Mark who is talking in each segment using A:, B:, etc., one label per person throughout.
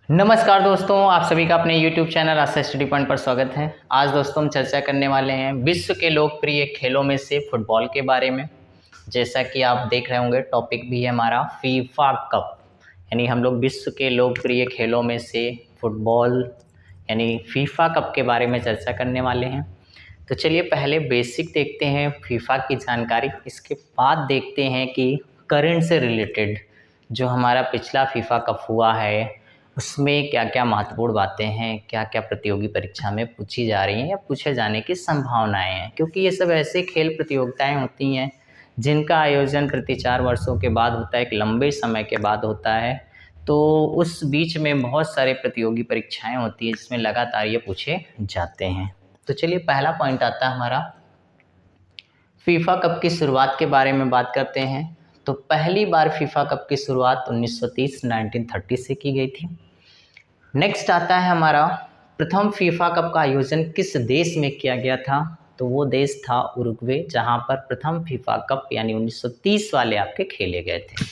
A: नमस्कार दोस्तों, आप सभी का अपने YouTube चैनल आस्था स्टडी पॉइंट पर स्वागत है। आज दोस्तों हम चर्चा करने वाले हैं विश्व के लोकप्रिय खेलों में से फुटबॉल के बारे में। जैसा कि आप देख रहे होंगे, टॉपिक भी है हमारा फीफा कप, यानी हम लोग विश्व के लोकप्रिय खेलों में से फुटबॉल यानी फीफा कप के बारे में चर्चा करने वाले हैं। तो चलिए पहले बेसिक देखते हैं फीफा की जानकारी, इसके बाद देखते हैं कि करंट से रिलेटेड जो हमारा पिछला फीफा कप हुआ है उसमें क्या क्या महत्वपूर्ण बातें हैं, क्या क्या प्रतियोगी परीक्षा में पूछी जा रही हैं या पूछे जाने की संभावनाएं हैं। क्योंकि ये सब ऐसे खेल प्रतियोगिताएं होती हैं जिनका आयोजन प्रति 4 वर्षों के बाद होता है, एक लंबे समय के बाद होता है। तो उस बीच में बहुत सारे प्रतियोगी परीक्षाएं होती हैं जिसमें लगातार ये पूछे जाते हैं। तो चलिए पहला पॉइंट आता है हमारा फीफा कप की शुरुआत के बारे में बात करते हैं। तो पहली बार फीफा कप की शुरुआत 1930 से की गई थी। नेक्स्ट आता है हमारा प्रथम फीफा कप का आयोजन किस देश में किया गया था। तो वो देश था उरुग्वे, जहां पर प्रथम फीफा कप यानी 1930 वाले आपके खेले गए थे।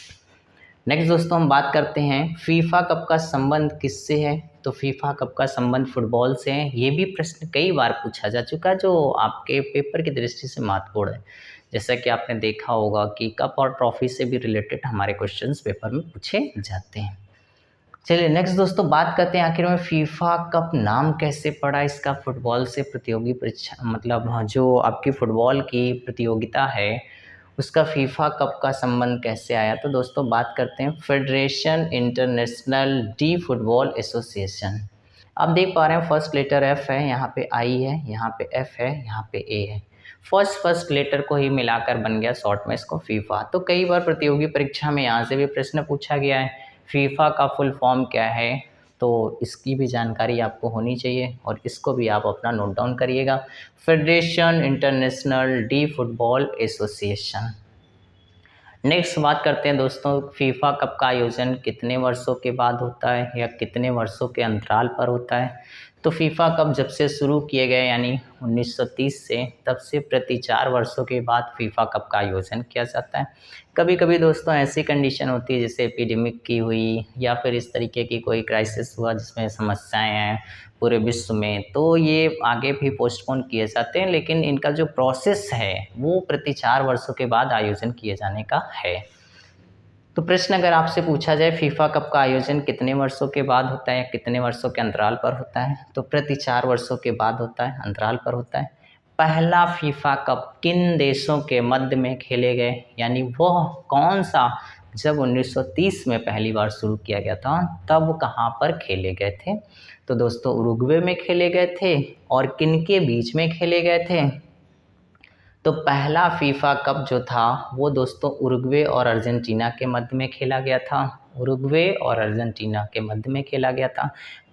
A: नेक्स्ट दोस्तों हम बात करते हैं फीफा कप का संबंध किससे है। तो फीफा कप का संबंध फुटबॉल से है। ये भी प्रश्न कई बार पूछा जा चुका है जो आपके पेपर की दृष्टि से महत्वपूर्ण है। जैसा कि आपने देखा होगा कि कप और ट्रॉफी से भी रिलेटेड हमारे क्वेश्चंस पेपर में पूछे जाते हैं। चलिए नेक्स्ट दोस्तों बात करते हैं आखिर में फीफा कप नाम कैसे पड़ा इसका। फुटबॉल से प्रतियोगी परीक्षा मतलब जो आपकी फुटबॉल की प्रतियोगिता है उसका फीफा कप का संबंध कैसे आया। तो दोस्तों बात करते हैं federation international D football association. आप देख पा रहे हैं फर्स्ट लेटर एफ है, यहाँ पे आई है, यहाँ पे एफ है, यहाँ पे ए है। फर्स्ट लेटर को ही मिलाकर बन गया शॉर्ट में इसको फीफा। तो कई बार प्रतियोगी परीक्षा में यहाँ से भी प्रश्न पूछा गया है फीफा का फुल फॉर्म क्या है। तो इसकी भी जानकारी आपको होनी चाहिए और इसको भी आप अपना नोट डाउन करिएगा, federation international D football association. Next बात करते हैं दोस्तों फीफा कप का आयोजन कितने वर्षों के बाद होता है या कितने वर्षों के अंतराल पर होता है। तो फीफा कप जब से शुरू किए गए यानी 1930 से, तब से प्रति 4 वर्षों के बाद फीफा कप का आयोजन किया जाता है। कभी कभी दोस्तों ऐसी कंडीशन होती है जैसे एपिडेमिक की हुई या फिर इस तरीके की कोई क्राइसिस हुआ जिसमें समस्याएं हैं पूरे विश्व में, तो ये आगे भी पोस्टपोन किए जाते हैं। लेकिन इनका जो प्रोसेस है वो प्रति 4 वर्षों के बाद आयोजन किए जाने का है। तो प्रश्न अगर आपसे पूछा जाए फीफा कप का आयोजन कितने वर्षों के बाद होता है या कितने वर्षों के अंतराल पर होता है, तो प्रति 4 वर्षों के बाद होता है, अंतराल पर होता है। पहला फीफा कप किन देशों के मध्य में खेले गए, यानी वह कौन सा जब 1930 में पहली बार शुरू किया गया था तब कहाँ पर खेले गए थे। तो दोस्तों उरुग्वे में खेले गए थे। और किन के बीच में खेले गए थे। तो पहला फीफा कप जो था वो दोस्तों उरुग्वे और अर्जेंटीना के मध्य में खेला गया था। उरुग्वे और अर्जेंटीना के मध्य में खेला गया था।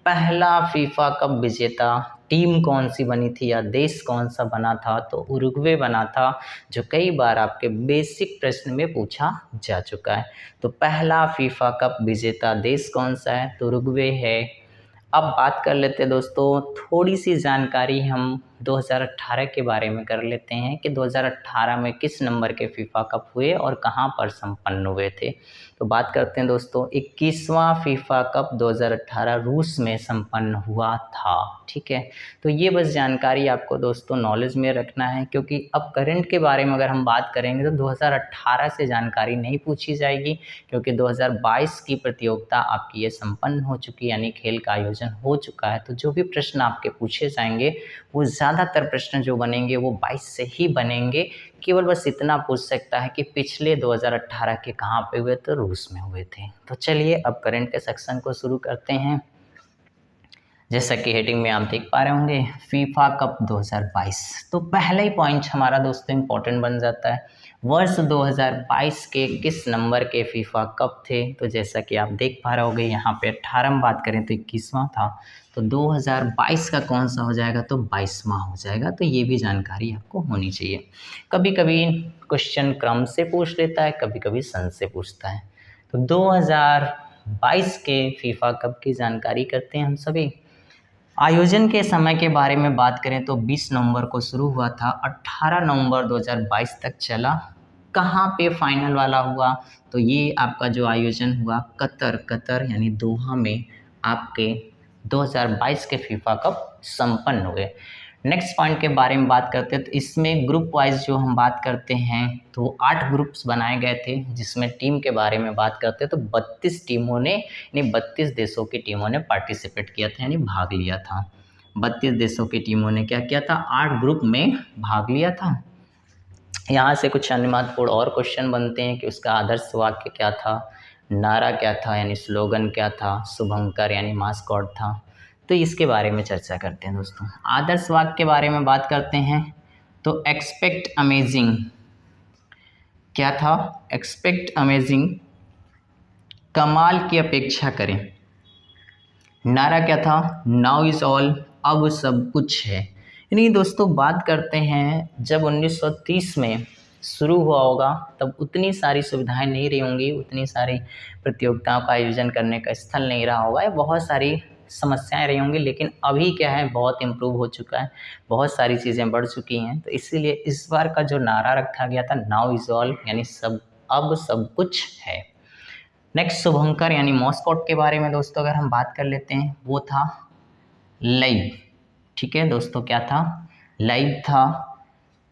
A: पहला फीफा कप विजेता टीम कौन सी बनी थी या देश कौन सा बना था, तो उरुग्वे बना था, जो कई बार आपके बेसिक प्रश्न में पूछा जा चुका है। तो पहला फीफा कप विजेता देश कौन सा है, तो उरुग्वे है। अब बात कर लेते हैं दोस्तों, थोड़ी सी जानकारी हम 2018 के बारे में कर लेते हैं कि 2018 में किस नंबर के फीफा कप हुए और कहां पर संपन्न हुए थे। तो बात करते हैं दोस्तों 21वां फीफा कप 2018 रूस में संपन्न हुआ था। ठीक है, तो ये बस जानकारी आपको दोस्तों नॉलेज में रखना है, क्योंकि अब करंट के बारे में अगर हम बात करेंगे तो 2018 से जानकारी नहीं पूछी जाएगी, क्योंकि 2022 की प्रतियोगिता आपकी ये संपन्न हो चुकी, यानी खेल का आयोजन हो चुका है। तो जो भी प्रश्न आपके पूछे जाएंगे वो ज़्यादातर प्रश्न जो बनेंगे वो 22 से ही बनेंगे। केवल बस इतना पूछ सकता है कि पिछले 2018 के कहाँ पे हुए, तो रूस में हुए थे। तो चलिए अब करंट के सेक्शन को शुरू करते हैं। जैसा कि हेडिंग में आप देख पा रहे होंगे फीफा कप 2022। तो पहला ही पॉइंट हमारा दोस्तों इम्पोर्टेंट बन जाता है, वर्ष 2022 के किस नंबर के फीफा कप थे। तो जैसा कि आप देख पा रहे होंगे यहाँ पे 18 में बात करें तो 21वां था, तो 2022 का कौन सा हो जाएगा, तो 22वां हो जाएगा। तो ये भी जानकारी आपको होनी चाहिए। कभी कभी क्वेश्चन क्रम से पूछ लेता है, कभी कभी सन से पूछता है। तो 2022 के फीफा कप की जानकारी करते हैं हम सभी। आयोजन के समय के बारे में बात करें तो 20 नवंबर को शुरू हुआ था, 18 नवंबर 2022 तक चला। कहाँ पे फाइनल वाला हुआ, तो ये आपका जो आयोजन हुआ कतर यानी दोहा में आपके 2022 के फीफा कप संपन्न हुए। नेक्स्ट पॉइंट के बारे में बात करते हैं तो इसमें ग्रुप वाइज जो हम बात करते हैं तो 8 ग्रुप्स बनाए गए थे, जिसमें टीम के बारे में बात करते हैं तो 32 टीमों ने यानी 32 देशों की टीमों ने पार्टिसिपेट किया था यानी भाग लिया था। 32 देशों की टीमों ने क्या किया था, 8 ग्रुप में भाग लिया था। यहाँ से कुछ अन्य महत्वपूर्ण और क्वेश्चन बनते हैं कि उसका आदर्श वाक्य क्या था, नारा क्या था यानी स्लोगन क्या था, शुभंकर यानी मास्कॉट था। तो इसके बारे में चर्चा करते हैं दोस्तों। आदर्श वाक्य के बारे में बात करते हैं तो एक्सपेक्ट अमेजिंग क्या था, एक्सपेक्ट अमेजिंग कमाल की अपेक्षा करें। नारा क्या था, नाउ इज ऑल अब सब कुछ है। यानी दोस्तों बात करते हैं जब 1930 में शुरू हुआ होगा तब उतनी सारी सुविधाएं नहीं रही होंगी, उतनी सारी प्रतियोगिताओं का आयोजन करने का स्थल नहीं रहा होगा, या बहुत सारी समस्याएं रही होंगी। लेकिन अभी क्या है, बहुत इम्प्रूव हो चुका है, बहुत सारी चीज़ें बढ़ चुकी हैं। तो इसीलिए इस बार का जो नारा रखा गया था नाउ इज ऑल यानी सब अब सब कुछ है। नेक्स्ट शुभंकर यानी मॉस्कॉट के बारे में दोस्तों अगर हम बात कर लेते हैं, वो था लाइव। ठीक है दोस्तों, क्या था, लाइव था।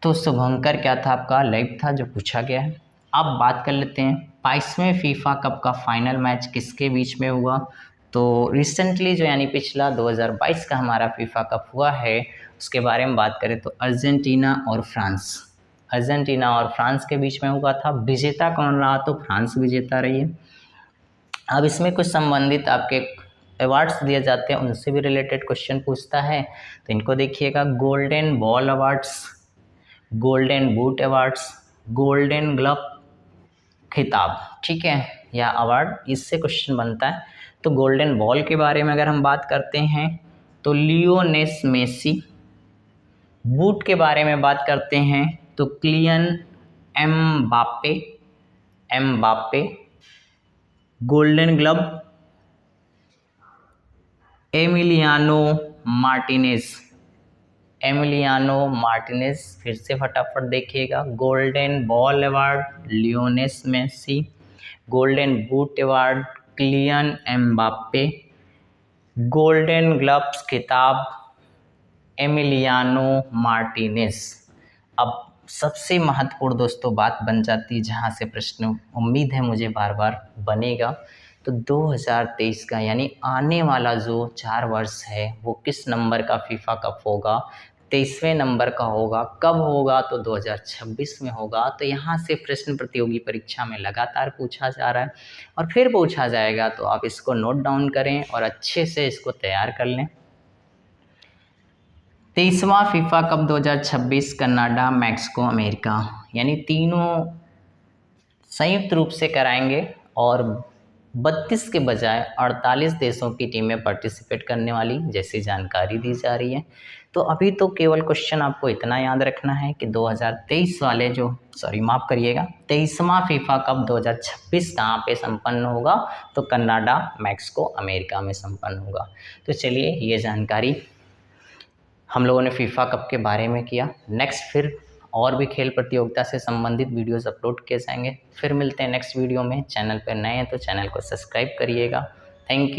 A: तो शुभंकर क्या था, आपका लाइव था जो पूछा गया है। अब बात कर लेते हैं 22वें फीफा कप का फाइनल मैच किसके बीच में हुआ। तो रिसेंटली जो यानी पिछला 2022 का हमारा फीफा कप हुआ है उसके बारे में बात करें तो अर्जेंटीना और फ्रांस के बीच में हुआ था। विजेता कौन रहा, तो फ्रांस विजेता रही है। अब इसमें कुछ संबंधित आपके अवार्ड्स दिए जाते हैं, उनसे भी रिलेटेड क्वेश्चन पूछता है। तो इनको देखिएगा, golden ball awards, golden boot awards, golden glove खिताब, ठीक है, या अवार्ड, इससे क्वेश्चन बनता है। तो गोल्डन बॉल के बारे में अगर हम बात करते हैं तो लियोनेल मेसी। बूट के बारे में बात करते हैं तो Kylian Mbappe. Golden glove Emiliano Martinez. फिर से फटाफट देखिएगा, golden ball award Lionel Messi, golden boot award Kylian Mbappe, golden gloves खिताब एमिलियानो मार्टिनेज। अब सबसे महत्वपूर्ण दोस्तों बात बन जाती है, जहाँ से प्रश्न उम्मीद है मुझे बार बार बनेगा, तो 2023 का यानी आने वाला जो 4 वर्ष है वो किस नंबर का फीफा कप होगा, 23वें नंबर का होगा। कब होगा, तो 2026 में होगा। तो यहाँ से प्रश्न प्रतियोगी परीक्षा में लगातार पूछा जा रहा है और फिर पूछा जाएगा, तो आप इसको नोट डाउन करें और अच्छे से इसको तैयार कर लें। 23वां FIFA cup 2026 Canada, Mexico, America, यानी तीनों संयुक्त रूप से कराएंगे और 32 के बजाय 48 देशों की टीमें पार्टिसिपेट करने वाली जैसी जानकारी दी जा रही है। तो अभी तो केवल क्वेश्चन आपको इतना याद रखना है कि 2023 वाले जो 23वां फीफा कप 2026 कहाँ पे संपन्न होगा, तो कनाडा, मैक्सिको, अमेरिका में संपन्न होगा। तो चलिए, ये जानकारी हम लोगों ने फीफा कप के बारे में किया। नेक्स्ट फिर और भी खेल प्रतियोगिता से संबंधित वीडियोस अपलोड किए जाएंगे। फिर मिलते हैं नेक्स्ट वीडियो में। चैनल पर नए हैं तो चैनल को सब्सक्राइब करिएगा। Thank you.